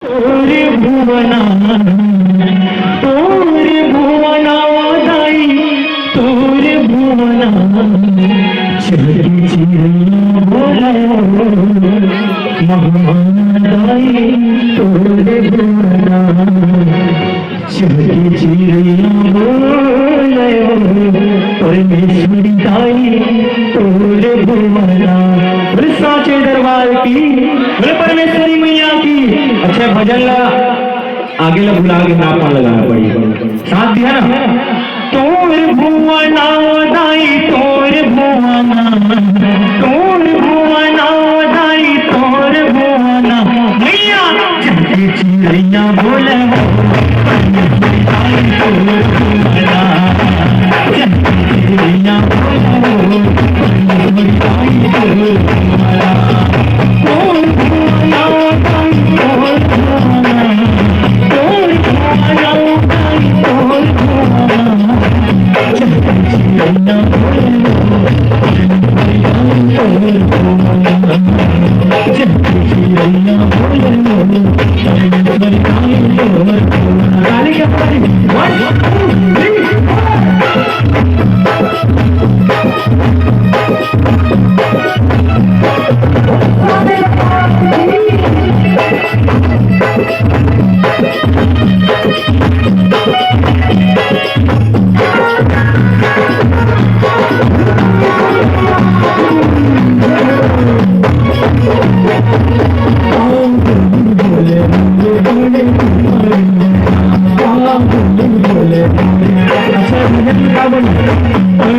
तोरे भुवना दाई तोरे भुवना चली चिड़िया बोले महादाई तोरे भुवना चली चिड़िया बोले परमेश्वरी दाई तोरे भुवना। बोले साचे दरबार की, बोले परमेश्वरी मैया की। अच्छा भजन ला आगे ला बुला के नाम लगाना पड़ेगा, साथ दिया ना। तोर भुवना दाई तोर भुवना दाई तोर भुवना मैया चलती चिड़िया बोले दाई तोर भुवना चलती चिड़िया बोले दाई तोर भुवना। तोर भुवना दाई तोर भुवना तोर भुवना दाई तोर भुवना चलती चिड़िया बोले तोर भुवना चलती चिड़िया बोले दाई तोर भुवना। गाली क्या पड़ी 1 2 3